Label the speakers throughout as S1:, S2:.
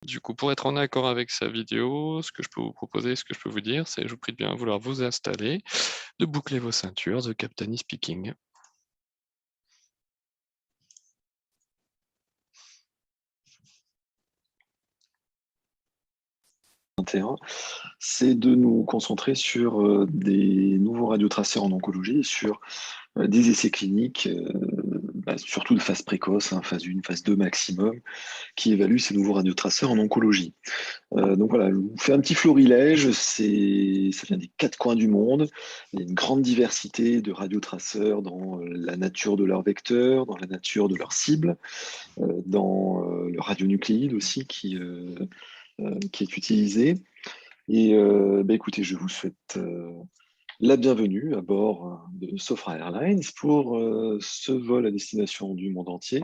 S1: Du coup, pour être en accord avec sa vidéo, ce que je peux vous proposer, ce que je peux vous dire, c'est je vous prie de bien vouloir vous installer, de boucler vos ceintures, The Captain is speaking.
S2: C'est de nous concentrer sur des nouveaux radiotraceurs en oncologie et sur des essais cliniques, surtout de phase précoce, hein, phase 1, phase 2 maximum, qui évaluent ces nouveaux radiotraceurs en oncologie. Donc voilà, je vous fais un petit florilège, ça vient des quatre coins du monde. Il y a une grande diversité de radiotraceurs dans la nature de leurs vecteurs, dans la nature de leurs cibles, dans le radionucléide aussi qui est utilisé. Et écoutez, je vous souhaite la bienvenue à bord de Sofra Airlines pour ce vol à destination du monde entier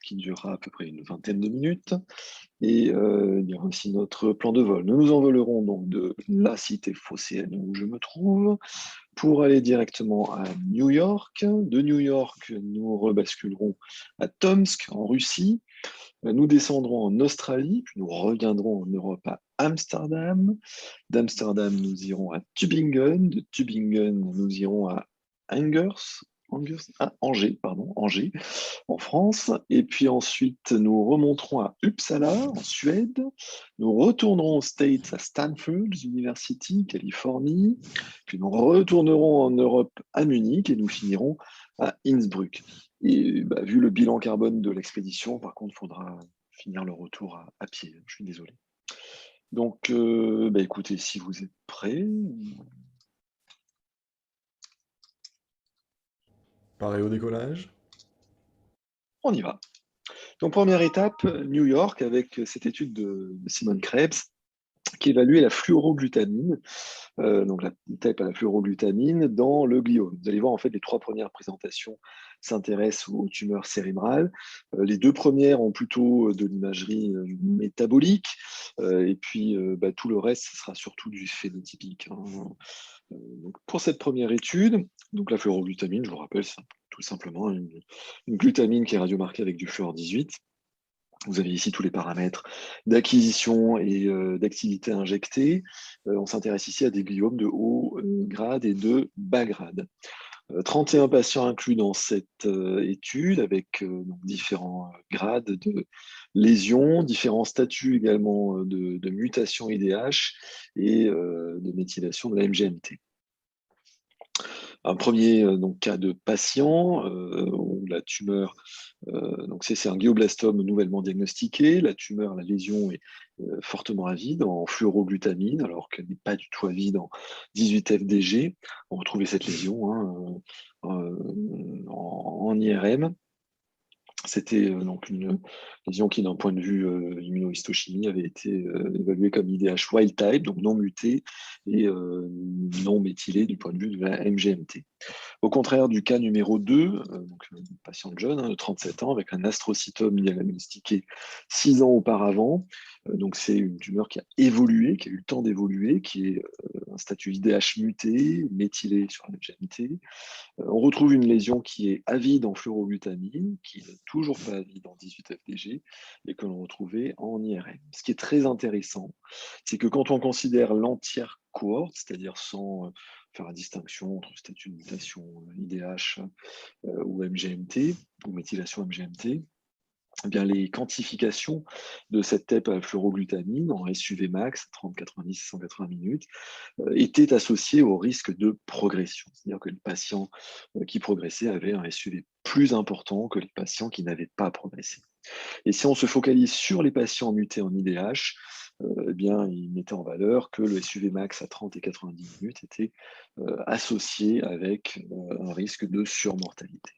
S2: qui durera à peu près une vingtaine de minutes. Et il y aura aussi notre plan de vol. Nous nous envolerons donc de la cité phocéenne où je me trouve pour aller directement à New York. De New York, nous rebasculerons à Tomsk en Russie. Nous descendrons en Australie, puis nous reviendrons en Europe à Amsterdam. D'Amsterdam, nous irons à Tübingen. De Tübingen, nous irons à Angers, en France. Et puis ensuite, nous remonterons à Uppsala, en Suède. Nous retournerons aux States, à Stanford University, Californie. Puis nous retournerons en Europe à Munich et nous finirons à Innsbruck. Et vu le bilan carbone de l'expédition, par contre, il faudra finir le retour à pied. Je suis désolé. Donc, écoutez, si vous êtes prêts,
S3: Pareil au décollage.
S2: on y va. Donc, première étape, New York, avec cette étude de Simon Krebs qui évaluait la fluoroglutamine, donc la type à la fluoroglutamine dans le gliome. Vous allez voir, en fait, les trois premières présentations s'intéressent aux tumeurs cérébrales. Les deux premières ont plutôt de l'imagerie métabolique, et puis tout le reste, ce sera surtout du phénotypique, hein. Donc pour cette première étude, donc la fluoroglutamine, je vous rappelle, c'est tout simplement une glutamine qui est radiomarquée avec du fluor 18. Vous avez ici tous les paramètres d'acquisition et d'activité injectée. On s'intéresse ici à des gliomes de haut grade et de bas grade. 31 patients inclus dans cette étude avec différents grades de lésions, différents statuts également de mutation IDH et de méthylation de la MGMT. Un premier cas de patient où la tumeur, donc c'est un glioblastome nouvellement diagnostiqué. La tumeur, la lésion est fortement avide en fluoroglutamine, alors qu'elle n'est pas du tout avide en 18-FDG. On retrouvait cette lésion, hein, en IRM. C'était donc une lésion qui, d'un point de vue immunohistochimie, avait été évaluée comme IDH wild type, donc non muté et non méthylé du point de vue de la MGMT. Au contraire du cas numéro 2, donc une patiente jeune, hein, de 37 ans, avec un astrocytome diagnostiqué 6 ans auparavant. Donc c'est une tumeur qui a évolué, qui a eu le temps d'évoluer, qui est un statut IDH muté, méthylé sur la MGMT. On retrouve une lésion qui est avide en fluoroglutamine, qui n'est toujours pas avide en 18-FDG, et que l'on retrouvait en IRM. Ce qui est très intéressant, c'est que quand on considère l'entière cohorte, c'est-à-dire sans faire la distinction entre statut de mutation IDH ou MGMT, ou méthylation MGMT, eh bien, les quantifications de cette TEP à la fluoroglutamine en SUV max, 30, 90, 180 minutes, étaient associées au risque de progression. C'est-à-dire que les patients qui progressaient avaient un SUV plus important que les patients qui n'avaient pas progressé. Et si on se focalise sur les patients mutés en IDH, eh bien, il mettait en valeur que le SUV max à 30 et 90 minutes était associé avec un risque de surmortalité.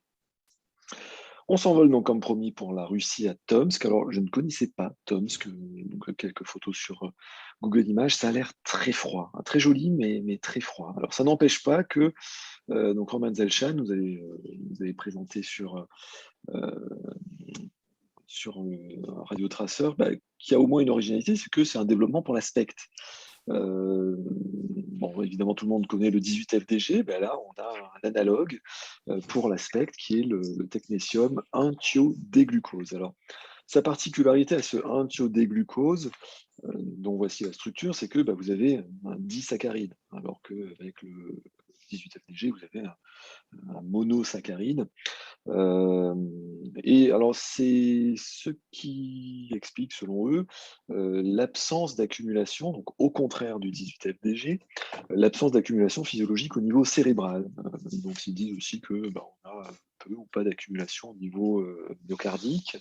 S2: On s'envole donc comme promis pour la Russie à Tomsk. Alors, je ne connaissais pas Tomsk, donc quelques photos sur Google Images. Ça a l'air très froid, hein, très joli, mais très froid. Alors, ça n'empêche pas que donc Roman Zelchan nous avez présenté sur un radiotraceur qui a au moins une originalité, c'est que c'est un développement pour la SPECT. Bon, évidemment, tout le monde connaît le 18-FDG. Là, on a un analogue pour la SPECT qui est le technétium 1-thiodéglucose. Alors, Sa particularité à ce 1-thiodéglucose, dont voici la structure, c'est que vous avez un disaccharide, alors qu'avec le 18FDG, vous avez un monosaccharide. Et alors, c'est ce qui explique, selon eux, l'absence d'accumulation, donc au contraire du 18FDG, l'absence d'accumulation physiologique au niveau cérébral. Donc, ils disent aussi que on a peu ou pas d'accumulation au niveau myocardique,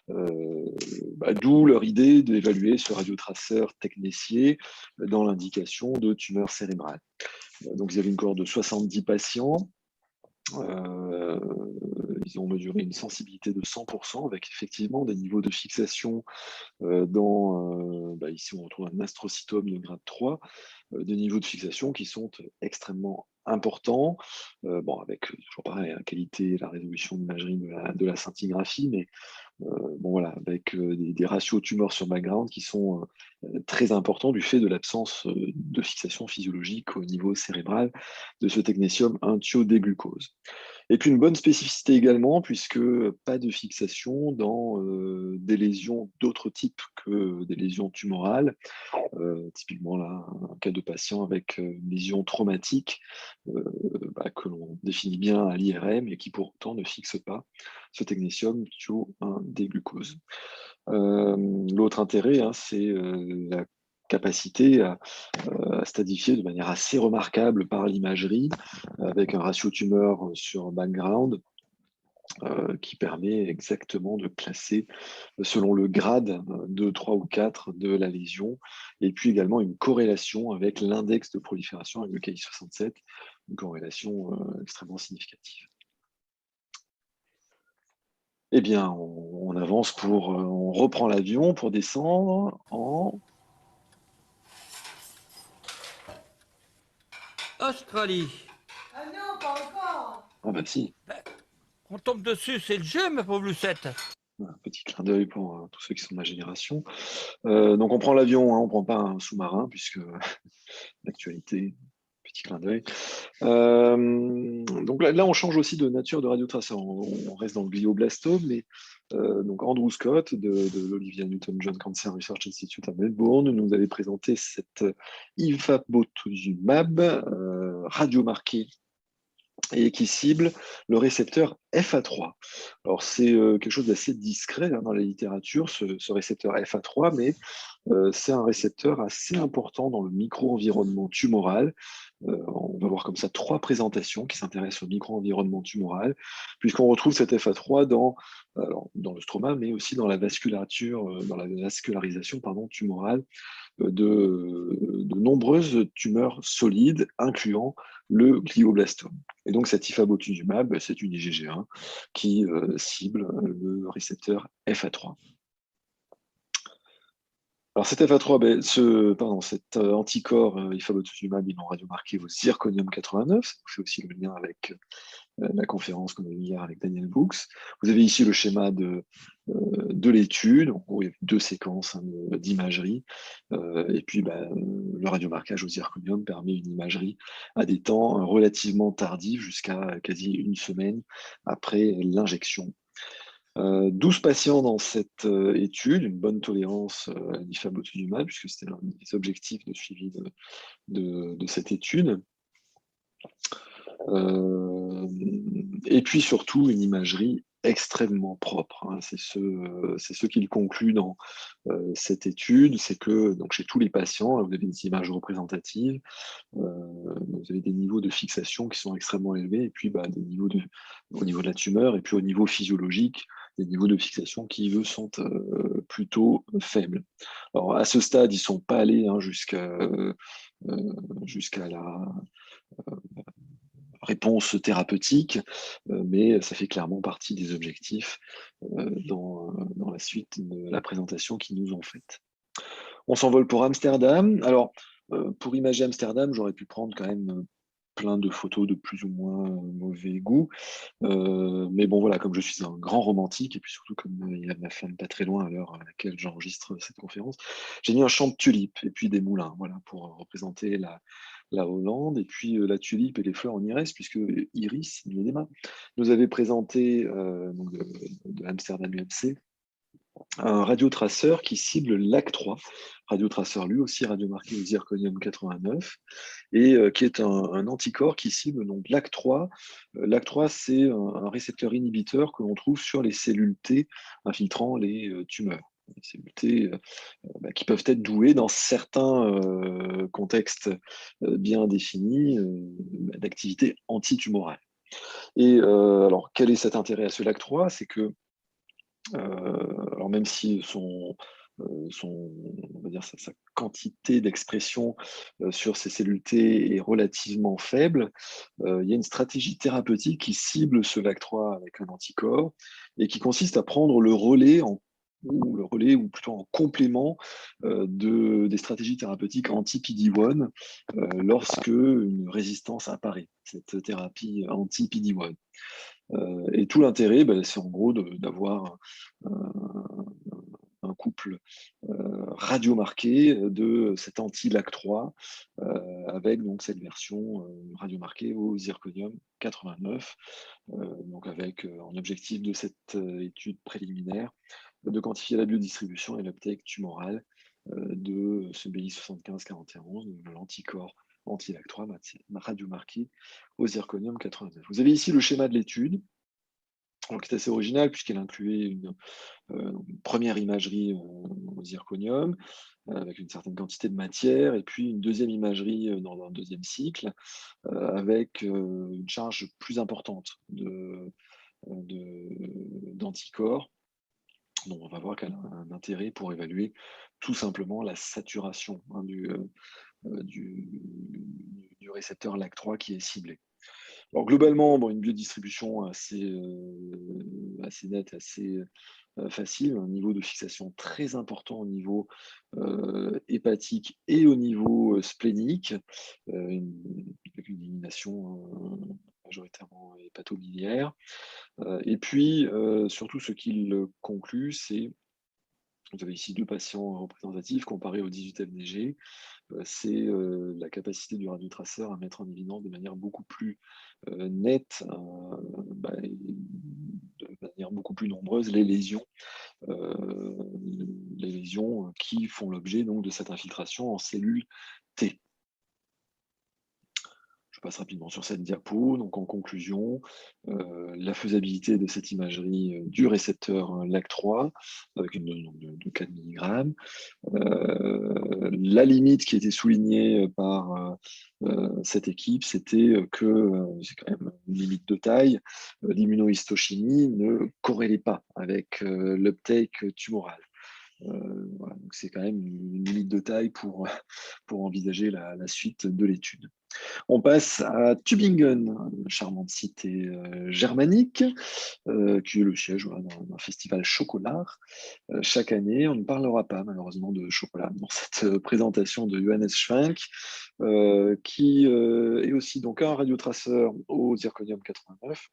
S2: d'où leur idée d'évaluer ce radiotraceur technétier dans l'indication de tumeur cérébrale. Donc, ils avaient une cohorte de 70 patients. Ils ont mesuré une sensibilité de 100% avec effectivement des niveaux de fixation ici on retrouve un astrocytome de grade 3, des niveaux de fixation qui sont extrêmement importants, avec toujours pareil, la qualité, la résolution d'imagerie de la scintigraphie, mais avec des ratios tumeurs sur background qui sont très importants du fait de l'absence de fixation physiologique au niveau cérébral de ce technétium 1-thiodéglucose. Et puis une bonne spécificité également, puisque pas de fixation dans des lésions d'autres types que des lésions tumorales. Typiquement là, un cas de patient avec une lésion traumatique que l'on définit bien à l'IRM et qui pourtant ne fixe pas ce technétium thio-1-déglucose. L'autre intérêt, c'est la capacité à stadifier de manière assez remarquable par l'imagerie, avec un ratio tumeur sur background qui permet exactement de classer selon le grade 2, 3 ou 4 de la lésion, et puis également une corrélation avec l'index de prolifération avec le KI67, une corrélation extrêmement significative. Eh bien, on avance on reprend l'avion pour descendre en
S4: Australie.
S5: Ah non, pas encore.
S2: Ah bah si,
S4: On tombe dessus, c'est le jeu, ma pauvre Lucette.
S2: un petit clin d'œil pour tous ceux qui sont de ma génération. Donc on prend l'avion, on ne prend pas un sous-marin, puisque l'actualité, petit clin d'œil. Donc là, on change aussi de nature de radiotraceur. On reste dans le glioblastome, mais donc Andrew Scott de l'Olivia Newton-John Cancer Research Institute à Melbourne nous avait présenté cette ifapotuzumab radiomarquée et qui cible le récepteur FA3. Alors c'est quelque chose d'assez discret dans la littérature, ce récepteur FA3, mais c'est un récepteur assez important dans le micro-environnement tumoral. On va voir comme ça 3 présentations qui s'intéressent au micro-environnement tumoral, puisqu'on retrouve cet FA3 dans le stroma, mais aussi dans la vasculature, dans la vascularisation tumorale de nombreuses tumeurs solides, incluant le glioblastome. Et donc cet ifapotuzumab, c'est une IgG1 qui cible le récepteur FA3. Alors cet FA3, cet anticorps ifapotuzumab, ils l'ont radiomarqué au zirconium 89, c'est aussi le lien avec la conférence qu'on a eue hier avec Daniel Books. Vous avez ici le schéma de l'étude. En gros, il y a 2 séquences d'imagerie. Et puis, le radiomarquage au zirconium permet une imagerie à des temps relativement tardifs, jusqu'à quasi 1 semaine après l'injection. 12 patients dans cette étude, une bonne tolérance à l'ifapotuzumab, puisque c'était l'un des objectifs de suivi de cette étude. Et puis surtout une imagerie extrêmement propre. C'est ce qu'il conclut dans cette étude, c'est que donc, chez tous les patients, vous avez des images représentatives, vous avez des niveaux de fixation qui sont extrêmement élevés, et puis des niveaux au niveau de la tumeur, et puis au niveau physiologique, des niveaux de fixation qui, eux, sont plutôt faibles. Alors à ce stade, ils ne sont pas allés jusqu'à la réponse thérapeutique, mais ça fait clairement partie des objectifs dans la suite de la présentation qu'ils nous ont faite. On s'envole pour Amsterdam. Alors, pour imager Amsterdam, j'aurais pu prendre quand même plein de photos de plus ou moins mauvais goût. Mais bon, voilà, comme je suis un grand romantique, et puis surtout comme il y a ma femme pas très loin à l'heure à laquelle j'enregistre cette conférence, j'ai mis un champ de tulipes et puis des moulins, voilà, pour représenter la Hollande, et puis la tulipe et les fleurs en iris, puisque Iris Miedema nous avait présenté donc de Amsterdam UMC un radiotraceur qui cible l'AC3, radiotraceur lui aussi radiomarqué au zirconium 89, et qui est un anticorps qui cible donc l'AC3. L'AC3, c'est un récepteur inhibiteur que l'on trouve sur les cellules T infiltrant les tumeurs. Les cellules T qui peuvent être douées dans certains contextes bien définis d'activité antitumorale. Et alors, quel est cet intérêt à ce LAC3? C'est que alors même si on va dire sa quantité d'expression sur ces cellules T est relativement faible, il y a une stratégie thérapeutique qui cible ce LAC3 avec un anticorps et qui consiste à prendre le relais ou plutôt en complément des stratégies thérapeutiques anti-PD-1 lorsque une résistance apparaît, cette thérapie anti-PD-1. Et tout l'intérêt, c'est en gros d'avoir un couple radiomarqué de cet anti-LAC3 avec donc cette version radiomarquée au zirconium 89, donc avec en objectif de cette étude préliminaire de quantifier la biodistribution et l'uptake tumorale de ce BI 7541, l'anticorps anti-LAC3 radiomarqué au zirconium 89. Vous avez ici le schéma de l'étude, qui est assez original puisqu'elle incluait une première imagerie au zirconium avec une certaine quantité de matière, et puis une deuxième imagerie dans un deuxième cycle avec une charge plus importante d'anticorps. Donc on va voir qu'elle a un intérêt pour évaluer tout simplement la saturation du récepteur LAC3 qui est ciblé. Alors globalement, une biodistribution assez nette, assez facile, un niveau de fixation très important au niveau hépatique et au niveau splénique, avec une élimination majoritairement hépatobiliaire. Et puis, surtout, ce qu'il conclut, c'est, vous avez ici 2 patients représentatifs comparés aux 18 FDG, c'est la capacité du radiotraceur à mettre en évidence de manière beaucoup plus nette, et de manière beaucoup plus nombreuse, les lésions qui font l'objet donc de cette infiltration en cellules T. Je passe rapidement sur cette diapo. Donc en conclusion, la faisabilité de cette imagerie du récepteur LAC3 avec une dose de 4 mg. La limite qui était soulignée par cette équipe, c'était que c'est quand même une limite de taille. L'immunohistochimie ne corrélait pas avec l'uptake tumoral. Voilà, donc c'est quand même une limite de taille pour envisager la suite de l'étude. On passe à Tübingen, une charmante cité germanique, qui est le siège d'un festival chocolat. Chaque année, on ne parlera pas malheureusement de chocolat dans cette présentation de Johannes Schwenk, qui est aussi donc un radiotraceur au zirconium 89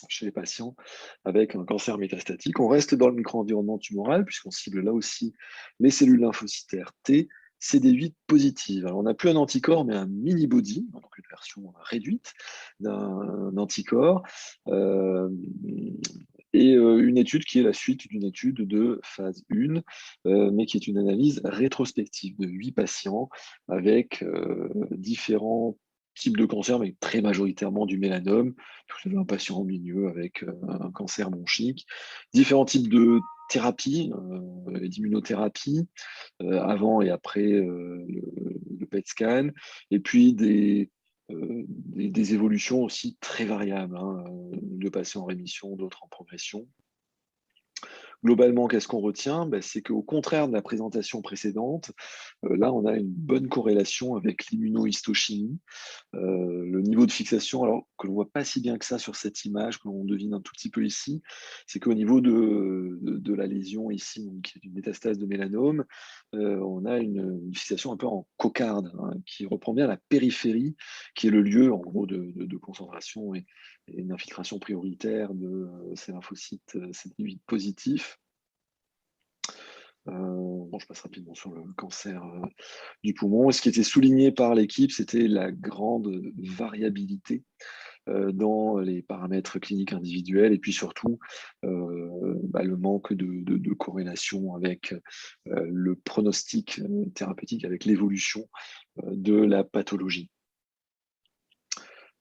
S2: chez les patients avec un cancer métastatique. On reste dans le micro-environnement tumoral puisqu'on cible là aussi les cellules lymphocytaires T, CD8 positives. Alors on n'a plus un anticorps, mais un mini-body, donc une version réduite d'un anticorps, et une étude qui est la suite d'une étude de phase 1, mais qui est une analyse rétrospective de 8 patients avec différents types de cancers, mais très majoritairement du mélanome. Vous avez un patient au milieu avec un cancer bronchique, différents types de thérapies, d'immunothérapie, avant et après le PET scan, et puis des évolutions aussi très variables, de patients en rémission, d'autres en progression. Globalement, qu'est-ce qu'on retient? C'est qu'au contraire de la présentation précédente, là, on a une bonne corrélation avec l'immunohistochimie. Le niveau de fixation, alors que l'on ne voit pas si bien que ça sur cette image, que l'on devine un tout petit peu ici, c'est qu'au niveau de la lésion ici, donc, qui est une métastase de mélanome, on a une fixation un peu en cocarde, qui reprend bien la périphérie, qui est le lieu en gros de concentration et une infiltration prioritaire de ces lymphocytes CD8 positifs. Je passe rapidement sur le cancer du poumon. Et ce qui était souligné par l'équipe, c'était la grande variabilité dans les paramètres cliniques individuels et puis surtout le manque de corrélation avec le pronostic thérapeutique, avec l'évolution de la pathologie.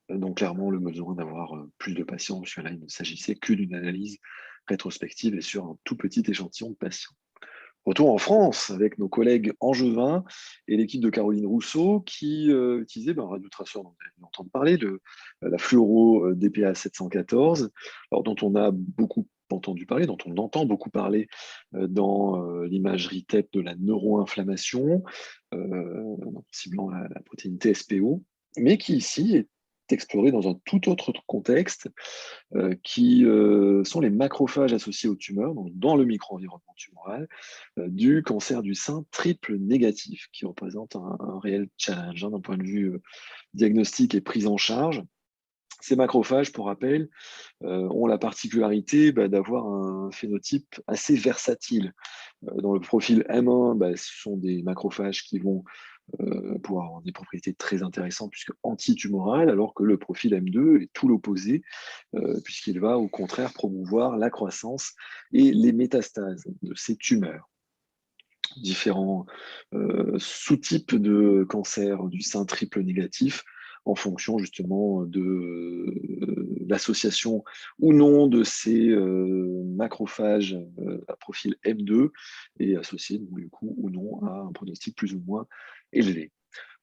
S2: Donc clairement, le besoin d'avoir plus de patients, puisque là, il ne s'agissait que d'une analyse rétrospective et sur un tout petit échantillon de patients. Retour en France avec nos collègues angevins et l'équipe de Caroline Rousseau qui utilisait un radiotraceur dont vous allez entendre parler, la fluoro DPA 714, alors, dont on a beaucoup entendu parler, dont on entend beaucoup parler dans l'imagerie TEP de la neuroinflammation, en ciblant la protéine TSPO, mais qui ici est explorée dans un tout autre contexte, qui sont les macrophages associés aux tumeurs, donc dans le micro-environnement tumoral, du cancer du sein triple négatif, qui représente un réel challenge d'un point de vue diagnostic et prise en charge. Ces macrophages, pour rappel, ont la particularité d'avoir un phénotype assez versatile. Dans le profil M1, ce sont des macrophages qui vont pouvoir avoir des propriétés très intéressantes puisque antitumorales, alors que le profil M2 est tout l'opposé, puisqu'il va au contraire promouvoir la croissance et les métastases de ces tumeurs. Différents sous-types de cancer du sein triple négatif en fonction justement de l'association ou non de ces macrophages à profil M2 et associés du coup ou non à un pronostic plus ou moins élevé.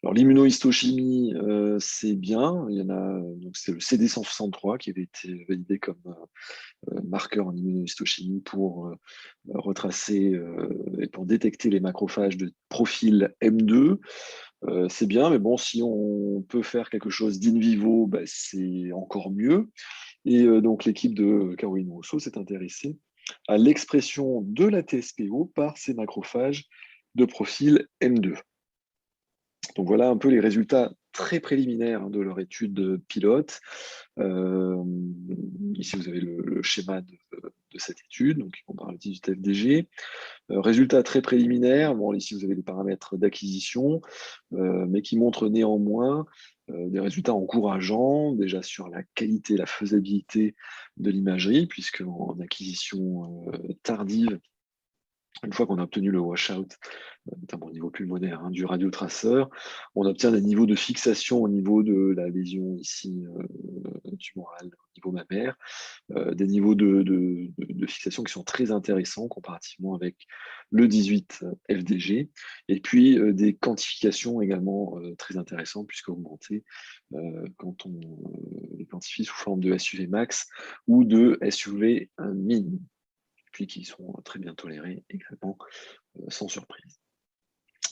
S2: Alors l'immunohistochimie, c'est bien. Il y en a, donc c'est le CD163 qui avait été validé comme marqueur en immunohistochimie pour retracer et pour détecter les macrophages de profil M2. C'est bien, mais bon, si on peut faire quelque chose d'in vivo, c'est encore mieux. Et donc l'équipe de Caroline Rousseau s'est intéressée à l'expression de la TSPO par ces macrophages de profil M2. Donc voilà un peu les résultats très préliminaires de leur étude pilote. Ici, vous avez le schéma de cette étude, donc on parle du FDG. Résultats très préliminaires, bon, ici vous avez les paramètres d'acquisition, mais qui montrent néanmoins des résultats encourageants, déjà sur la qualité, la faisabilité de l'imagerie, puisque en acquisition tardive, une fois qu'on a obtenu le washout, notamment au niveau pulmonaire, du radiotraceur, on obtient des niveaux de fixation au niveau de la lésion ici tumorale, au niveau mammaire, des niveaux de fixation qui sont très intéressants comparativement avec le 18 FDG, et puis des quantifications également très intéressantes, puisque augmentées quand on les quantifie sous forme de SUV max ou de SUV min, puis qui sont très bien tolérés également, sans surprise.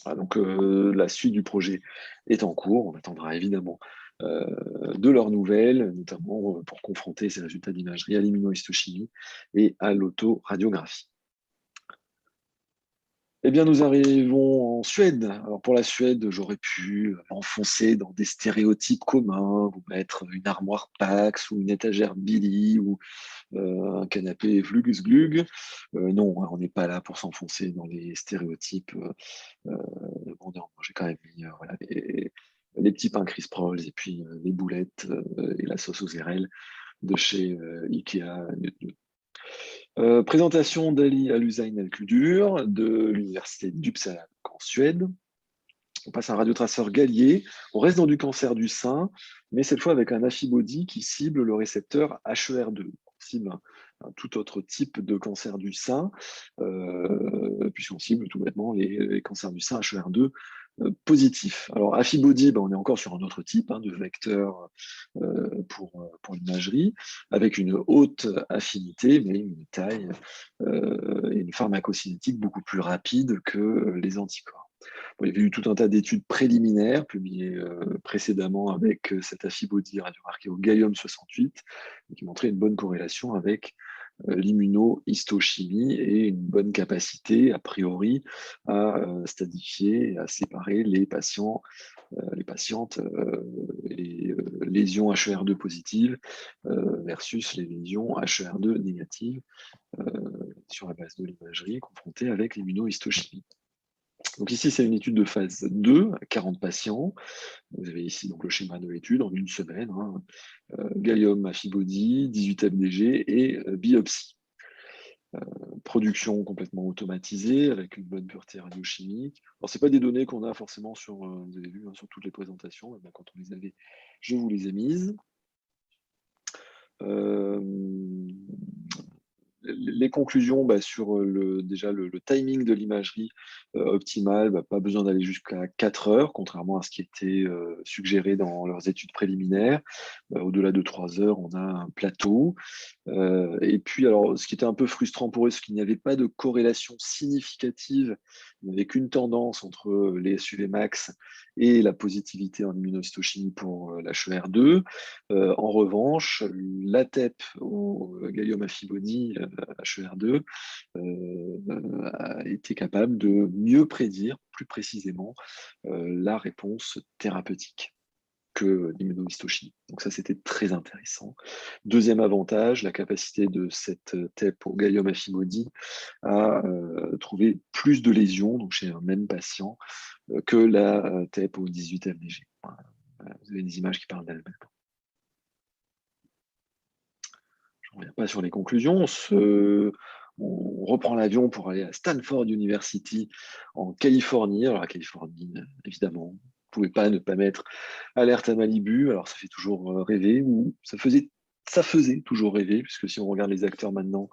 S2: Voilà, donc la suite du projet est en cours. On attendra évidemment de leurs nouvelles, notamment pour confronter ces résultats d'imagerie à l'immunohistochimie et à l'autoradiographie. Eh bien, nous arrivons en Suède. Alors, pour la Suède, j'aurais pu enfoncer dans des stéréotypes communs, vous mettre une armoire Pax ou une étagère Billy ou un canapé Vlugus Glug. Non, on n'est pas là pour s'enfoncer dans les stéréotypes. Bon, non, j'ai quand même mis les petits pains Chris Prolls et puis les boulettes et la sauce aux érelles de chez Ikea. Présentation d'Ali Aluzain Alkudur de l'université d'Uppsala en Suède. On passe à un radiotraceur Gallier. On reste dans du cancer du sein, mais cette fois avec un affibody qui cible le récepteur HER2. On cible un tout autre type de cancer du sein, puisqu'on cible tout bêtement les cancers du sein HER2 positifs. Alors, affibody, on est encore sur un autre type de vecteur pour l'imagerie, avec une haute affinité, mais une taille et une pharmacocinétique beaucoup plus rapide que les anticorps. Bon, il y avait eu tout un tas d'études préliminaires publiées précédemment avec cet affibody radiomarqué au gallium-68 qui montrait une bonne corrélation avec l'immunohistochimie et une bonne capacité, a priori, à stadifier et à séparer les patients, les patientes, les lésions HER2 positives versus les lésions HER2 négatives sur la base de l'imagerie confrontée avec l'immunohistochimie. Donc ici, c'est une étude de phase 2, 40 patients. Vous avez ici donc le schéma de l'étude en une semaine. Gallium Affibody, 18 FDG et biopsie. Production complètement automatisée avec une bonne pureté radiochimique. Alors, ce pas des données qu'on a forcément sur, vous avez vu, sur toutes les présentations. Et bien, quand on les avait, je vous les ai mises. Les conclusions sur déjà le timing de l'imagerie optimale, pas besoin d'aller jusqu'à 4 heures, contrairement à ce qui était suggéré dans leurs études préliminaires. Au-delà de 3 heures, on a un plateau. Et puis, alors, ce qui était un peu frustrant pour eux, c'est qu'il n'y avait pas de corrélation significative, il n'y avait qu'une tendance entre les SUV max et la positivité en immunohistochimie pour l'HER2. En revanche, la TEP au gallium Affibody HER2 a été capable de mieux prédire, plus précisément, la réponse thérapeutique que l'immunohistochimie. Donc ça, c'était très intéressant. Deuxième avantage, la capacité de cette TEP au gallium Affibody à trouver plus de lésions, donc chez un même patient, que la TEP au 18 FDG. Vous avez des images qui parlent d'elles-mêmes. Je ne reviens pas sur les conclusions. On reprend l'avion pour aller à Stanford University en Californie. Alors la Californie, évidemment, vous ne pouvez pas ne pas mettre alerte à Malibu. Alors ça fait toujours rêver, ou ça faisait toujours rêver, puisque si on regarde les acteurs maintenant,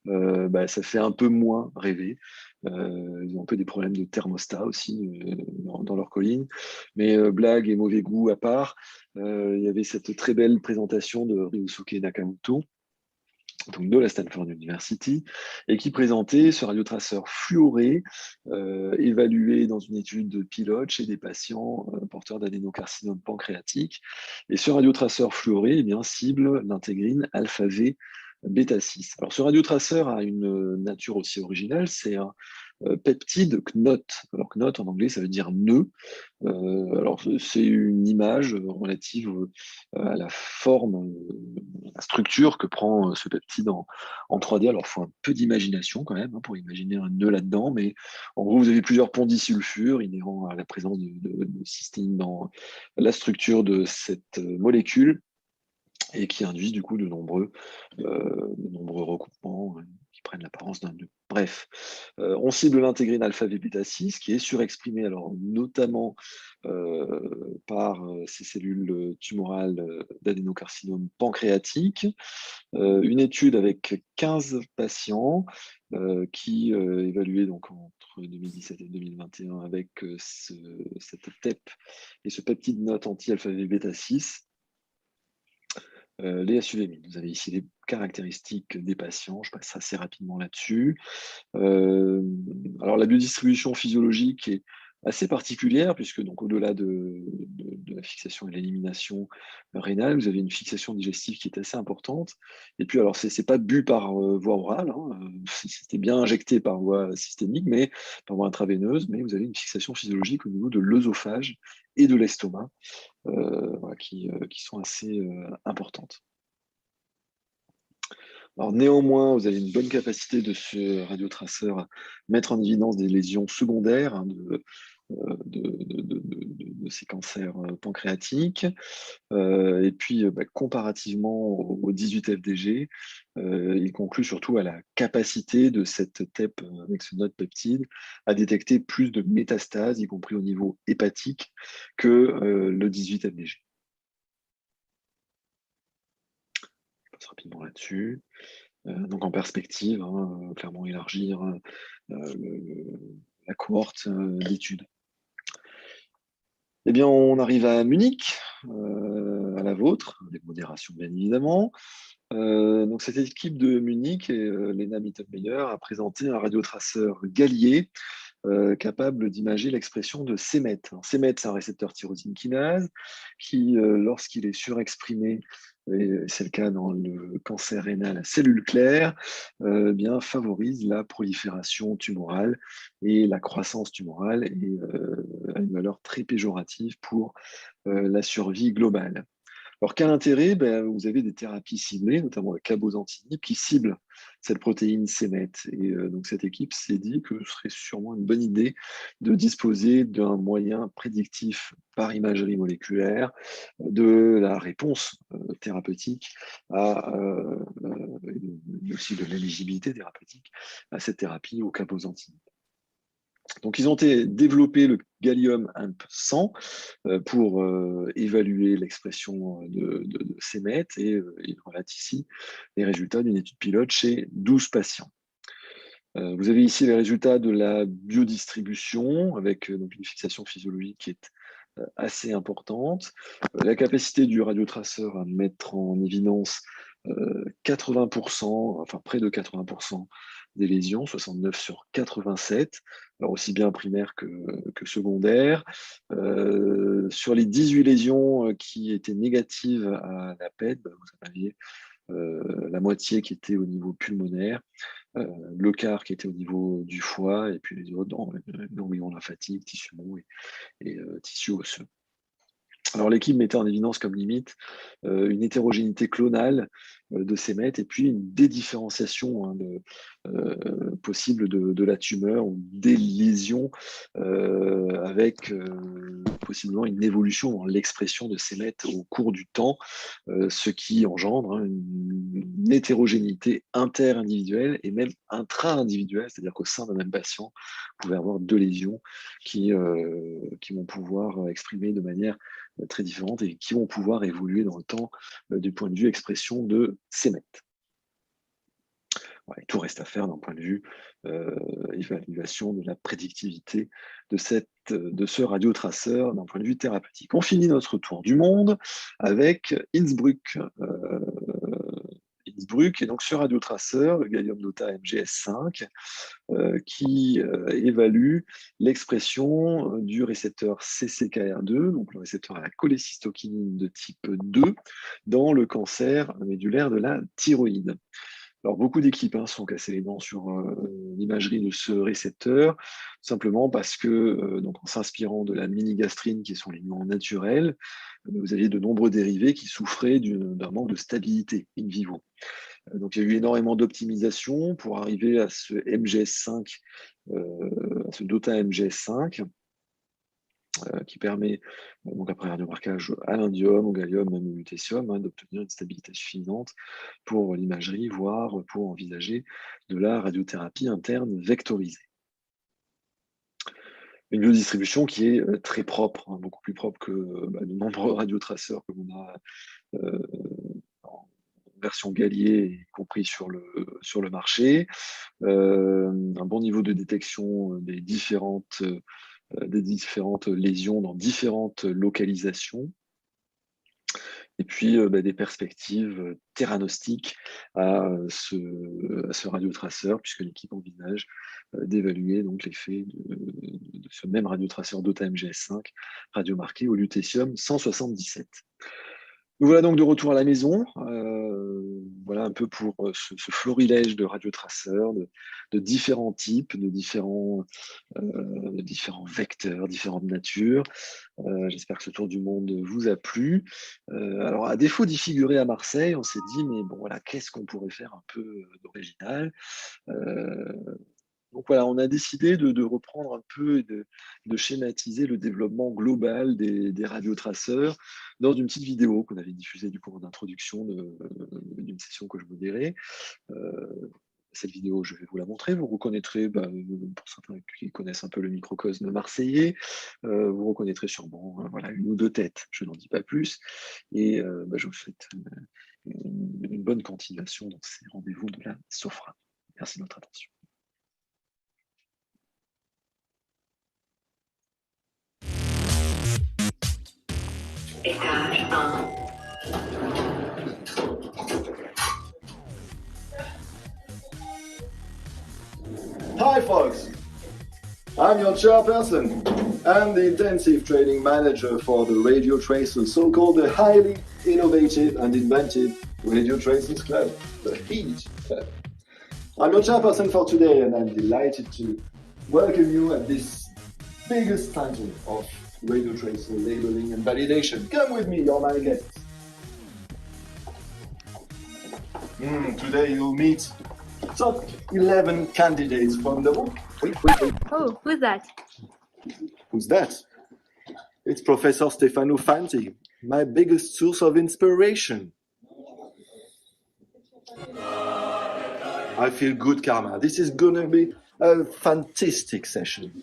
S2: ça fait un peu moins rêver. Ils ont un peu des problèmes de thermostat aussi dans leur colline. Mais blague et mauvais goût à part, il y avait cette très belle présentation de Ryosuke Nakamoto, donc de la Stanford University, et qui présentait ce radiotraceur fluoré évalué dans une étude de pilote chez des patients porteurs d'adénocarcinome pancréatique. Et ce radiotraceur fluoré cible l'intégrine alpha-V bêta-6. Alors ce radiotraceur a une nature aussi originale, c'est un peptide KNOT. Alors KNOT en anglais, ça veut dire nœud. Alors c'est une image relative à la forme, la structure que prend ce peptide en 3D. Alors il faut un peu d'imagination quand même pour imaginer un nœud là-dedans, mais en gros vous avez plusieurs ponts disulfure inhérents à la présence de cystine dans la structure de cette molécule, et qui induisent du coup de nombreux recoupements qui prennent l'apparence d'un nœud. Bref, on cible l'intégrine alpha-V bêta-6 qui est surexprimée alors notamment par ces cellules tumorales d'adénocarcinome pancréatique. Une étude avec 15 patients qui évalués donc entre 2017 et 2021 avec cette TEP et ce peptide NOT anti-alpha-V bêta-6. Les SUVMI, vous avez ici les caractéristiques des patients, je passe assez rapidement là-dessus. Alors la biodistribution physiologique est assez particulière, puisque donc au-delà de la fixation et de l'élimination rénale, vous avez une fixation digestive qui est assez importante. Et puis alors c'est pas bu par voie orale, c'était bien injecté par voie systémique, mais par voie intraveineuse, mais vous avez une fixation physiologique au niveau de l'œsophage et de l'estomac, qui sont assez importantes. Alors néanmoins, vous avez une bonne capacité de ce radiotraceur à mettre en évidence des lésions secondaires de ces cancers pancréatiques. Et puis, comparativement au 18 FDG, il conclut surtout à la capacité de cette TEP avec ce NOT peptide à détecter plus de métastases, y compris au niveau hépatique, que le 18 FDG. Je passe rapidement là-dessus. Donc en perspective, clairement élargir la cohorte d'études. Eh bien, on arrive à Munich, à la vôtre, avec modération bien évidemment. Donc cette équipe de Munich, et Lena Mittenmeyer, a présenté un radiotraceur Gallier capable d'imager l'expression de CMET. CMET, c'est un récepteur tyrosine kinase qui, lorsqu'il est surexprimé, et c'est le cas dans le cancer rénal à cellules claires, favorise la prolifération tumorale et la croissance tumorale, et a une valeur très péjorative pour la survie globale. Alors, quel intérêt? Vous avez des thérapies ciblées, notamment la cabozantinib, qui cible cette protéine c-MET. Et donc, cette équipe s'est dit que ce serait sûrement une bonne idée de disposer d'un moyen prédictif par imagerie moléculaire de la réponse thérapeutique et aussi de l'éligibilité thérapeutique à cette thérapie au cabozantinib. Donc, ils ont développé le gallium AMP100 pour évaluer l'expression de c-MET et ils relatent ici les résultats d'une étude pilote chez 12 patients. Vous avez ici les résultats de la biodistribution avec donc une fixation physiologique qui est assez importante. La capacité du radiotraceur à mettre en évidence 80%, enfin près de 80% des lésions, 69 sur 87, alors aussi bien primaires que secondaires. Sur les 18 lésions qui étaient négatives à la PET, vous en aviez la moitié qui était au niveau pulmonaire, le quart qui était au niveau du foie, et puis les autres dans ganglions lymphatiques, tissus mous et tissus osseux. Alors l'équipe mettait en évidence comme limite une hétérogénéité clonale de c-MET et puis une dédifférenciation possible de la tumeur ou des lésions avec possiblement une évolution dans l'expression de c-MET au cours du temps, ce qui engendre une hétérogénéité inter-individuelle et même intra-individuelle, c'est-à-dire qu'au sein d'un même patient, vous pouvez avoir deux lésions qui vont pouvoir exprimer de manière très différentes et qui vont pouvoir évoluer dans le temps du point de vue expression de c-MET. Voilà, tout reste à faire d'un point de vue évaluation de la prédictivité de ce radiotraceur d'un point de vue thérapeutique. On finit notre tour du monde avec Innsbruck. Et donc ce radiotraceur, le gallium DOTA MGS5, qui évalue l'expression du récepteur CCKR2, donc le récepteur à la cholécystokinine de type 2, dans le cancer médulaire de la thyroïde. Alors, beaucoup d'équipes sont cassées les dents sur l'imagerie de ce récepteur, simplement parce que, donc, en s'inspirant de la minigastrine, qui est son ligand naturel, vous aviez de nombreux dérivés qui souffraient d'un manque de stabilité in vivo. Donc, il y a eu énormément d'optimisation pour arriver à ce MGS5, à ce DOTA MGS5, qui permet, donc après radiomarquage à l'indium, au gallium, même au lutécium, d'obtenir une stabilité suffisante pour l'imagerie, voire pour envisager de la radiothérapie interne vectorisée. Une biodistribution qui est très propre, beaucoup plus propre que de nombreux radiotraceurs que l'on a en version Gallier, y compris sur le marché. Un bon niveau de détection des différentes lésions dans différentes localisations. Et puis des perspectives théranostiques à ce radiotraceur, puisque l'équipe envisage d'évaluer donc l'effet de ce même radiotraceur DOTA MGS5 radiomarqué au lutécium 177. Nous voilà donc de retour à la maison. Voilà un peu pour ce florilège de radiotraceurs de différents types, de différents vecteurs, différentes natures. J'espère que ce tour du monde vous a plu. Alors, à défaut d'y figurer à Marseille, on s'est dit, mais bon, voilà, qu'est-ce qu'on pourrait faire un peu d'original? Donc voilà, on a décidé de reprendre un peu et de schématiser le développement global des radiotraceurs dans une petite vidéo qu'on avait diffusée du coup en introduction d'une session que je modérais. Cette vidéo, je vais vous la montrer. Vous reconnaîtrez, pour certains qui connaissent un peu le microcosme marseillais, vous reconnaîtrez sûrement voilà, une ou deux têtes, je n'en dis pas plus. Et je vous souhaite une bonne continuation dans ces rendez-vous de la Sofra. Merci de votre attention.
S6: Étage 1.
S7: Hi folks, I'm your chairperson and the intensive training manager for the Radio Tracers, so-called the highly innovative and inventive Radio Tracers Club, the HEAT Club. I'm your chairperson for today and I'm delighted to welcome you at this biggest title of Radio Tracer labeling and validation. Come with me, you're my guests. Today you'll meet top 11 candidates from the book. Wait.
S6: Oh, who's that?
S7: Who's that? It's Professor Stefano Fanti, my biggest source of inspiration. I feel good, Karma. This is gonna be a fantastic session.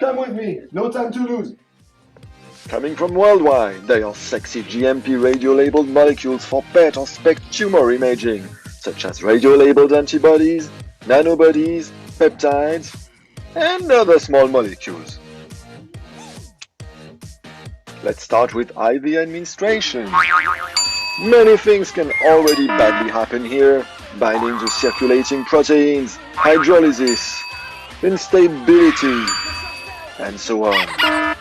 S7: Come with me, no time to lose. Coming from worldwide, they are sexy GMP radio-labeled molecules for PET or SPECT tumor imaging, such as radio-labeled antibodies, nanobodies, peptides, and other small molecules. Let's start with IV administration. Many things can already badly happen here: binding to circulating proteins, hydrolysis, instability, and so on.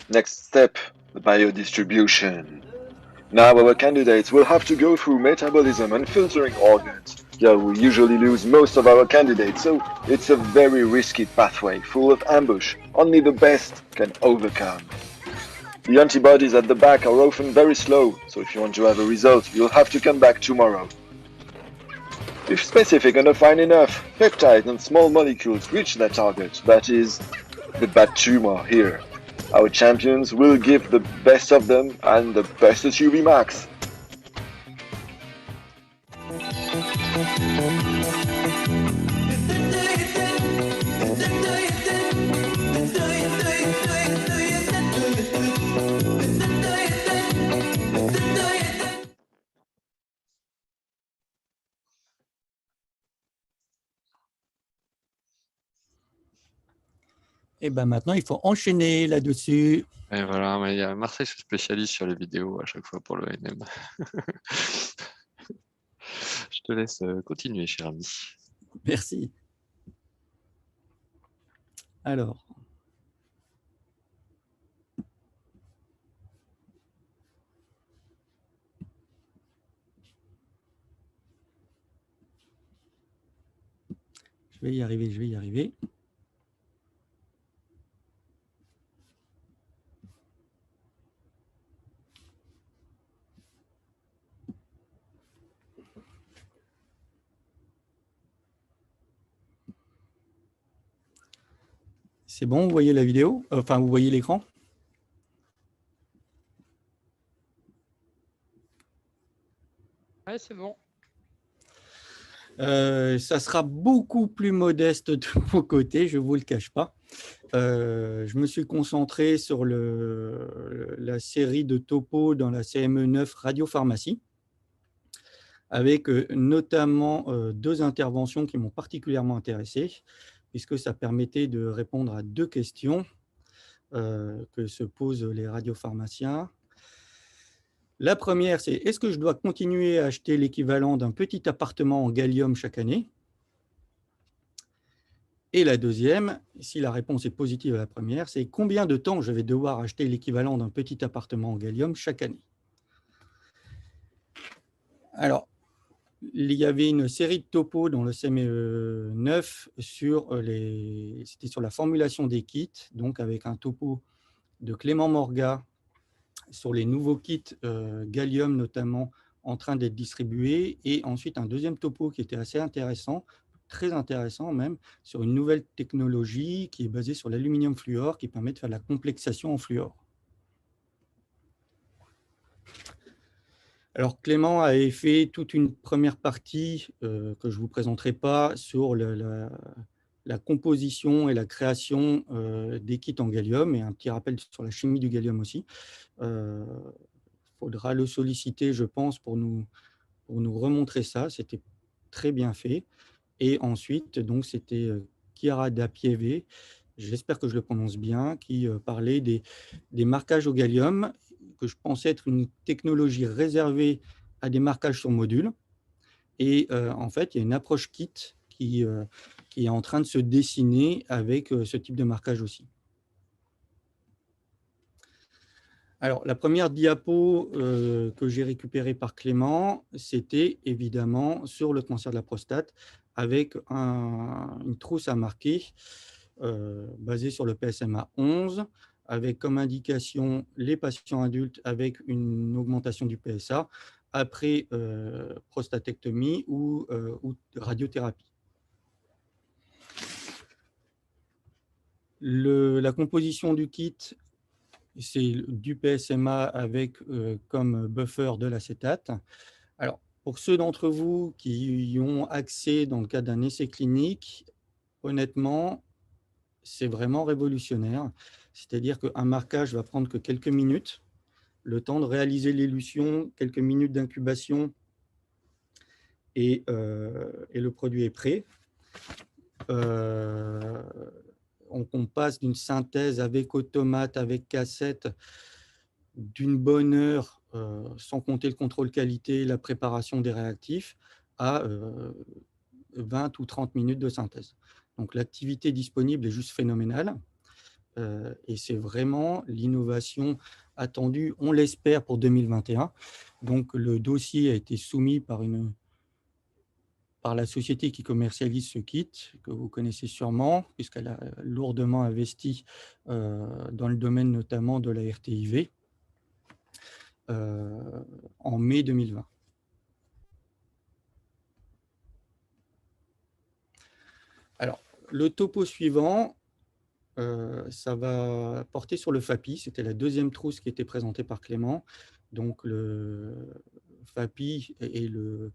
S7: Next step, the biodistribution. Now our candidates will have to go through metabolism and filtering organs. Here we usually lose most of our candidates, so it's a very risky pathway full of ambush only the best can overcome. The antibodies at the back are often very slow, so if you want to have a result, you'll have to come back tomorrow. If specific and fine enough, peptides and small molecules reach their target, that is, the bad tumor here. Our champions will give the best of them and the best at UV Max.
S8: Et ben maintenant, il faut enchaîner là-dessus.
S1: Et voilà, mais il y a Marseille se spécialise sur les vidéos à chaque fois pour le NM. Je te laisse continuer, cher ami.
S8: Merci. Alors. Je vais y arriver. C'est bon, vous voyez la vidéo? Enfin, vous voyez l'écran?
S4: Ouais, c'est bon.
S8: Ça sera beaucoup plus modeste de mon côté, je ne vous le cache pas. Je me suis concentré sur la série de topos dans la CME9 radiopharmacie, avec notamment 2 interventions qui m'ont particulièrement intéressé, puisque ça permettait de répondre à 2 questions que se posent les radiopharmaciens. La première, c'est: est-ce que je dois continuer à acheter l'équivalent d'un petit appartement en gallium chaque année? Et la deuxième, si la réponse est positive à la première, c'est: combien de temps je vais devoir acheter l'équivalent d'un petit appartement en gallium chaque année? Alors, il y avait une série de topos dans le CME9 c'était sur la formulation des kits, donc avec un topo de Clément Morga sur les nouveaux kits gallium notamment en train d'être distribués, et ensuite un deuxième topo qui était assez intéressant, très intéressant même, sur une nouvelle technologie qui est basée sur l'aluminium fluor qui permet de faire de la complexation en fluor. Alors Clément avait fait toute une première partie que je ne vous présenterai pas sur la composition et la création des kits en gallium, et un petit rappel sur la chimie du gallium aussi. Il faudra le solliciter, je pense, pour nous remontrer ça. C'était très bien fait. Et ensuite, donc, c'était Chiara Dapieve, j'espère que je le prononce bien, qui parlait des marquages au gallium, que je pensais être une technologie réservée à des marquages sur module. Et en fait, il y a une approche kit qui est en train de se dessiner avec ce type de marquage aussi. Alors, la première diapo que j'ai récupérée par Clément, c'était évidemment sur le cancer de la prostate, avec une trousse à marquer basé sur le PSMA 11, avec comme indication les patients adultes avec une augmentation du PSA après prostatectomie ou radiothérapie. La composition du kit, c'est du PSMA avec comme buffer de l'acétate. Alors, pour ceux d'entre vous qui y ont accès dans le cadre d'un essai clinique, honnêtement, c'est vraiment révolutionnaire. C'est-à-dire qu'un marquage va prendre que quelques minutes, le temps de réaliser l'élution, quelques minutes d'incubation et le produit est prêt. On passe d'une synthèse avec automate, avec cassette, d'une bonne heure, sans compter le contrôle qualité, la préparation des réactifs, à 20 ou 30 minutes de synthèse. Donc l'activité disponible est juste phénoménale. Et c'est vraiment l'innovation attendue, on l'espère, pour 2021. Donc le dossier a été soumis par la société qui commercialise ce kit, que vous connaissez sûrement, puisqu'elle a lourdement investi dans le domaine notamment de la RTIV, en mai 2020. Alors, le topo suivant, ça va porter sur le FAPI. C'était la deuxième trousse qui était présentée par Clément. Donc, le FAPI est le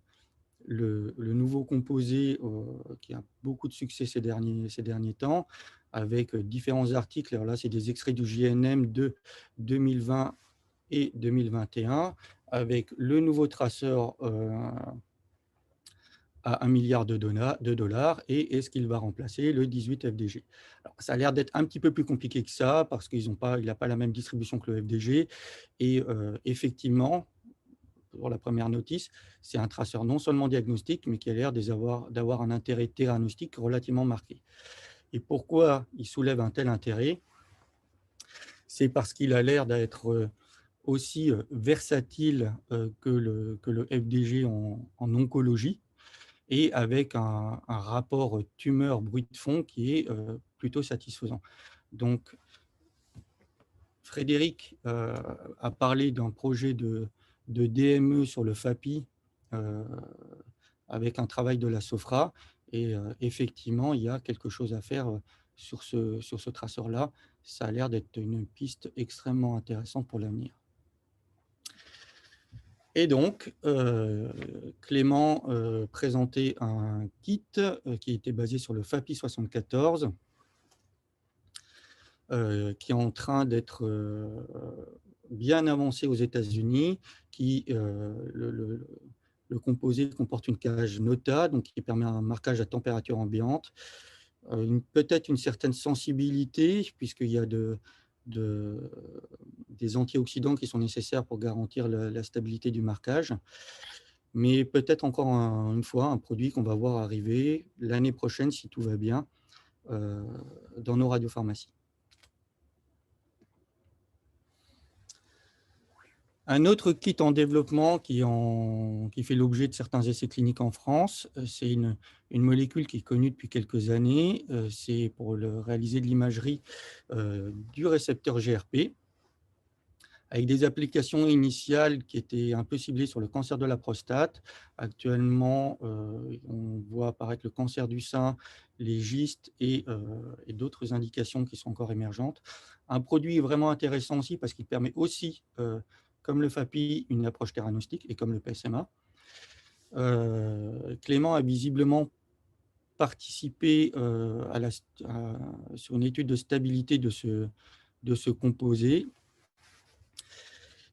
S8: nouveau composé qui a beaucoup de succès ces derniers temps, avec différents articles. Alors là, c'est des extraits du JNM de 2020 et 2021, avec le nouveau traceur à 1 milliard de dollars, et est-ce qu'il va remplacer le 18 FDG. Alors, ça a l'air d'être un petit peu plus compliqué que ça, parce qu'il n'a pas la même distribution que le FDG, et effectivement, pour la première notice, c'est un traceur non seulement diagnostique, mais qui a l'air d'avoir un intérêt theranostique relativement marqué. Et pourquoi il soulève un tel intérêt? C'est parce qu'il a l'air d'être aussi versatile que le FDG en oncologie, et avec un rapport tumeur-bruit de fond qui est plutôt satisfaisant. Donc, Frédéric a parlé d'un projet de DME sur le FAPI avec un travail de la SOFRA, et effectivement, il y a quelque chose à faire sur ce traceur-là. Ça a l'air d'être une piste extrêmement intéressante pour l'avenir. Et donc, Clément présentait un kit qui était basé sur le FAPI 74, qui est en train d'être bien avancé aux États-Unis, qui le composé comporte une cage NOTA, donc qui permet un marquage à température ambiante, peut-être une certaine sensibilité, puisqu'il y a des antioxydants qui sont nécessaires pour garantir la stabilité du marquage, mais peut-être encore une fois un produit qu'on va voir arriver l'année prochaine, si tout va bien, dans nos radiopharmacies. Un autre kit en développement qui fait l'objet de certains essais cliniques en France, c'est une molécule qui est connue depuis quelques années. C'est pour réaliser de l'imagerie du récepteur GRP, avec des applications initiales qui étaient un peu ciblées sur le cancer de la prostate. Actuellement, on voit apparaître le cancer du sein, les gystes et d'autres indications qui sont encore émergentes. Un produit vraiment intéressant aussi parce qu'il permet aussi, comme le FAPI, une approche theranostique, et comme le PSMA. Clément a visiblement participé sur une étude de stabilité de ce composé.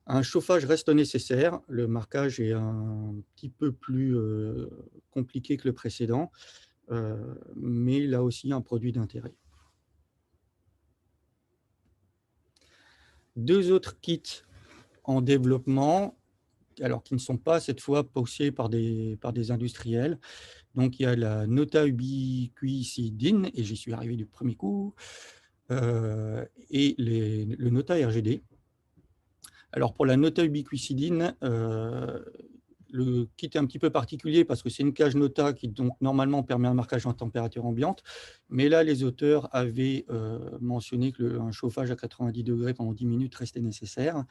S8: Un chauffage reste nécessaire. Le marquage est un petit peu plus compliqué que le précédent, mais là aussi un produit d'intérêt. Deux autres kits en développement, alors qui ne sont pas cette fois poussés par des industriels. Donc il y a la Nota ubiquicidine, et j'y suis arrivé du premier coup, et le Nota RGD. Alors pour la Nota ubiquicidine, le kit est un petit peu particulier parce que c'est une cage Nota qui donc normalement permet un marquage en température ambiante. Mais là, les auteurs avaient mentionné qu'un chauffage à 90 degrés pendant 10 minutes restait nécessaire.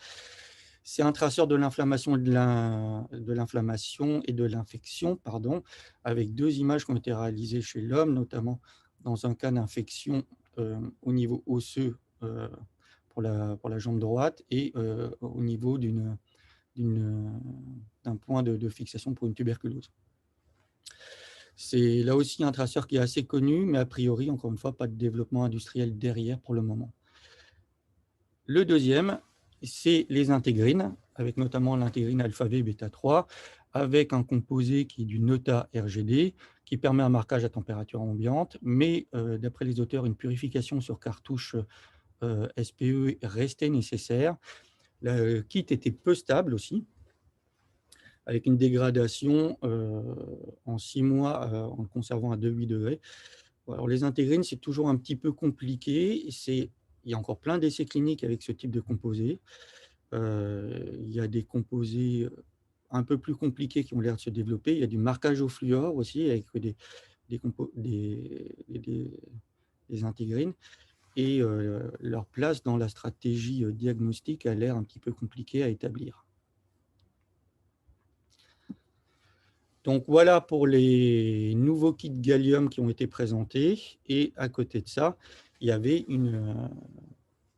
S8: C'est un traceur de l'inflammation et de l'infection, avec 2 images qui ont été réalisées chez l'homme, notamment dans un cas d'infection au niveau osseux pour la jambe droite et au niveau d'un point de fixation pour une tuberculose. C'est là aussi un traceur qui est assez connu, mais a priori, encore une fois, pas de développement industriel derrière pour le moment. Le deuxième, c'est les intégrines, avec notamment l'intégrine alpha-V bêta-3, avec un composé qui est du Nota RGD, qui permet un marquage à température ambiante, mais d'après les auteurs, une purification sur cartouche SPE restait nécessaire. Le kit était peu stable aussi, avec une dégradation en 6 mois en le conservant à 2,8 degrés. Alors, les intégrines, c'est toujours un petit peu compliqué. Il y a encore plein d'essais cliniques avec ce type de composé. Il y a des composés un peu plus compliqués qui ont l'air de se développer. Il y a du marquage au fluor aussi, avec des intégrines. Et leur place dans la stratégie diagnostique a l'air un petit peu compliquée à établir. Donc voilà pour les nouveaux kits gallium qui ont été présentés. Et à côté de ça, il y avait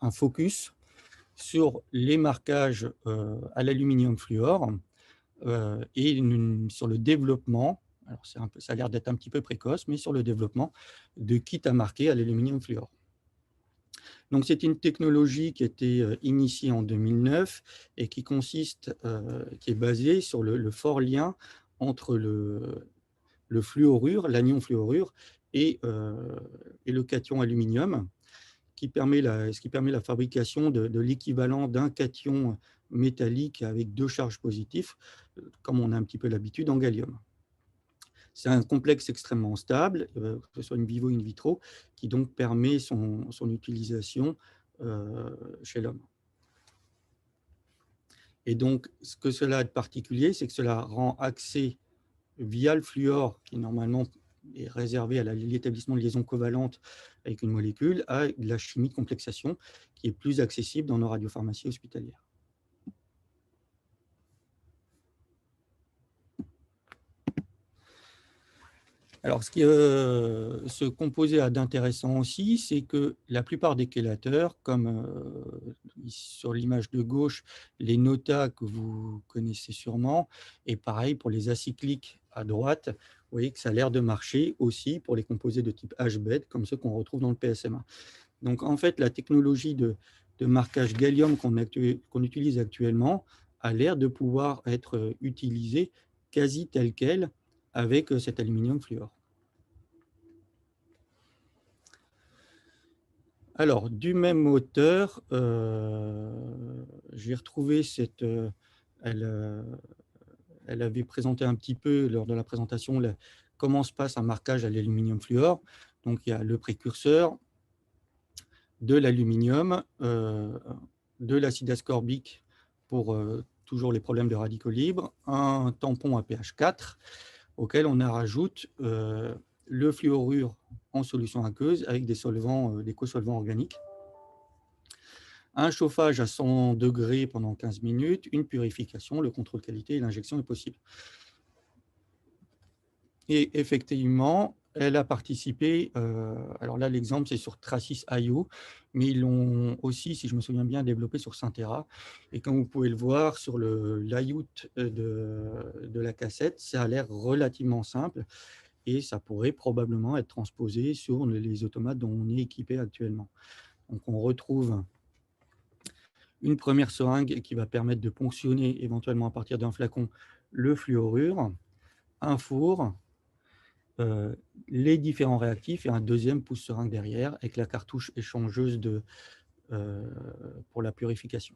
S8: un focus sur les marquages à l'aluminium fluor et sur le développement, alors ça a l'air d'être un petit peu précoce, mais sur le développement de kits à marquer à l'aluminium fluor. Donc c'est une technologie qui a été initiée en 2009 et qui est basée sur le fort lien entre le fluorure, l'anion fluorure et le cation aluminium, ce qui permet la fabrication de l'équivalent d'un cation métallique avec 2 charges positives, comme on a un petit peu l'habitude en gallium. C'est un complexe extrêmement stable, que ce soit in vivo ou in vitro, qui donc permet son utilisation chez l'homme. Et donc, ce que cela a de particulier, c'est que cela rend accès via le fluor, qui normalement est réservé à l'établissement de liaisons covalentes avec une molécule, à de la chimie de complexation, qui est plus accessible dans nos radiopharmacies hospitalières. Alors, ce composé a d'intéressant aussi, c'est que la plupart des chélateurs, comme sur l'image de gauche, les Nota que vous connaissez sûrement, et pareil pour les acycliques à droite, vous voyez que ça a l'air de marcher aussi pour les composés de type HBED, comme ceux qu'on retrouve dans le PSMA. Donc, en fait, la technologie de marquage gallium qu'on utilise actuellement a l'air de pouvoir être utilisée quasi telle qu'elle avec cet aluminium fluor. Alors, du même auteur, j'ai retrouvé elle avait présenté un petit peu lors de la présentation comment se passe un marquage à l'aluminium fluor. Donc, il y a le précurseur, de l'aluminium, de l'acide ascorbique pour toujours les problèmes de radicaux libres, un tampon à pH 4 auquel on rajoute le fluorure en solution aqueuse avec des cosolvants organiques, un chauffage à 100 degrés pendant 15 minutes, une purification, le contrôle qualité et l'injection est possible. Et effectivement, elle a participé, alors là l'exemple c'est sur Tracis.io, mais ils l'ont aussi, si je me souviens bien, développé sur Synthera. Et comme vous pouvez le voir sur le layout de la cassette, ça a l'air relativement simple et ça pourrait probablement être transposé sur les automates dont on est équipé actuellement. Donc on retrouve une première seringue qui va permettre de ponctionner éventuellement à partir d'un flacon le fluorure, un four, les différents réactifs et un deuxième pousse-seringue derrière avec la cartouche échangeuse pour la purification.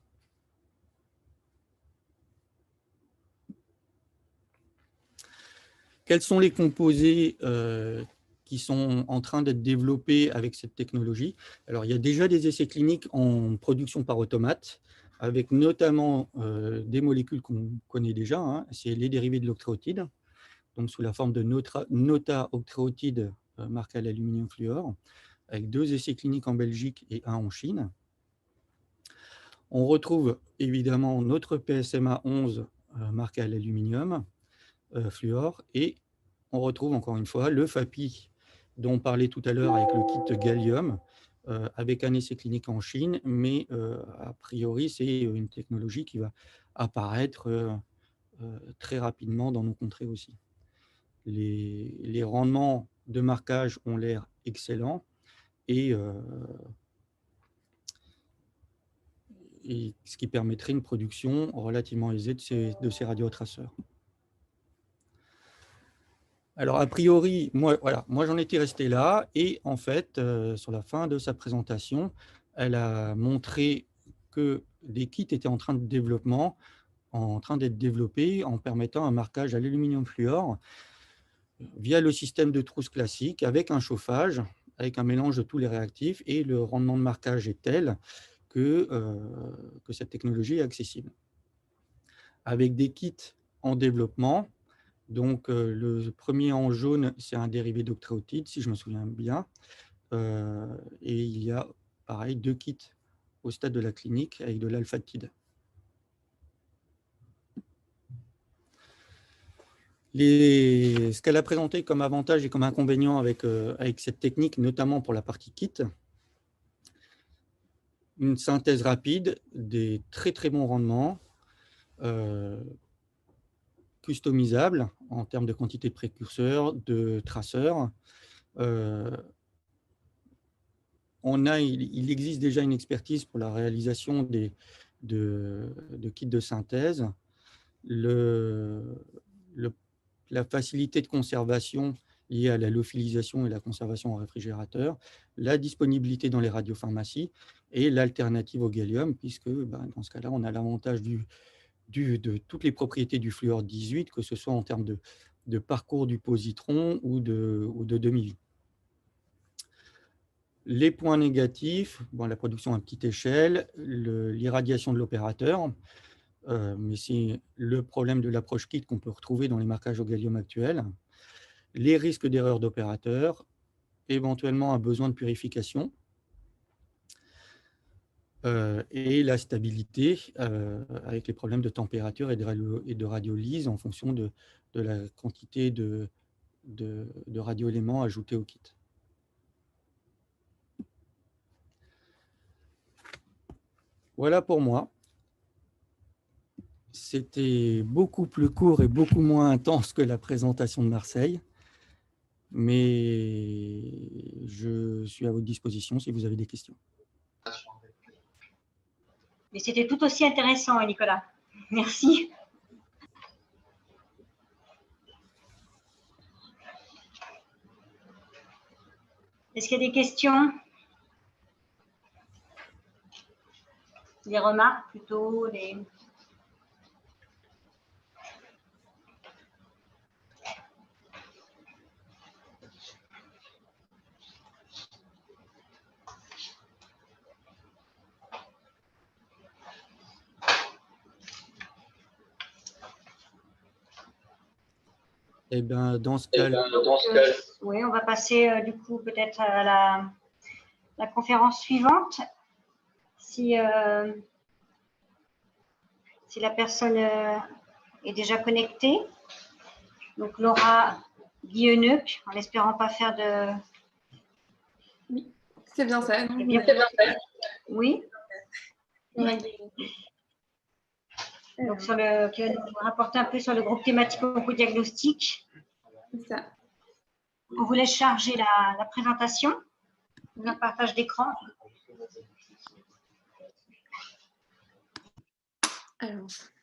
S8: Quels sont les composés qui sont en train d'être développés avec cette technologie? Alors, il y a déjà des essais cliniques en production par automate avec notamment des molécules qu'on connaît déjà, hein, c'est les dérivés de l'octréotide, donc sous la forme de nota-octréotide marqué à l'aluminium fluor, avec 2 essais cliniques en Belgique et 1 en Chine. On retrouve évidemment notre PSMA 11 marqué à l'aluminium fluor, et on retrouve encore une fois le FAPI dont on parlait tout à l'heure avec le kit gallium, avec un essai clinique en Chine, mais a priori c'est une technologie qui va apparaître très rapidement dans nos contrées aussi. Les rendements de marquage ont l'air excellents, et ce qui permettrait une production relativement aisée de ces radiotraceurs. Alors, a priori, moi j'en étais resté là, et en fait, sur la fin de sa présentation, elle a montré que des kits étaient en train d'être développés en permettant un marquage à l'aluminium fluor via le système de trousse classique, avec un chauffage, avec un mélange de tous les réactifs, et le rendement de marquage est tel que cette technologie est accessible. Avec des kits en développement, donc le premier en jaune, c'est un dérivé d'octréotide, si je me souviens bien, et il y a, pareil, 2 kits au stade de la clinique avec de l'alphatide. Ce qu'elle a présenté comme avantage et comme inconvénient avec cette technique, notamment pour la partie kit, une synthèse rapide, des très très bons rendements, customisables en termes de quantité de précurseurs, de traceurs. Il existe déjà une expertise pour la réalisation de kits de synthèse. La facilité de conservation liée à la lyophilisation et la conservation en réfrigérateur, la disponibilité dans les radiopharmacies et l'alternative au gallium, puisque dans ce cas-là, on a l'avantage de toutes les propriétés du fluor 18, que ce soit en termes de parcours du positron ou de demi-vie. Les points négatifs, la production à petite échelle, l'irradiation de l'opérateur, mais c'est le problème de l'approche kit qu'on peut retrouver dans les marquages au gallium actuels, les risques d'erreur d'opérateur, éventuellement un besoin de purification, et la stabilité avec les problèmes de température et de radiolyse en fonction de la quantité de radioéléments ajoutés au kit. Voilà pour moi. C'était beaucoup plus court et beaucoup moins intense que la présentation de Marseille, mais je suis à votre disposition si vous avez des questions.
S6: Mais c'était tout aussi intéressant, Nicolas. Merci. Est-ce qu'il y a des questions? Des remarques plutôt,
S8: Eh bien, dans ce cas-là,
S6: oui, on va passer du coup peut-être à la conférence suivante. Si la personne est déjà connectée. Donc Laura Guilleneuc, en espérant pas faire de...
S9: Oui, c'est bien ça.
S6: C'est bien ça. Oui. Donc qui va nous rapporter un peu sur le groupe thématique oncodiagnostic.
S9: C'est ça.
S6: On vous laisse charger la présentation, le partage d'écran.
S9: Alors,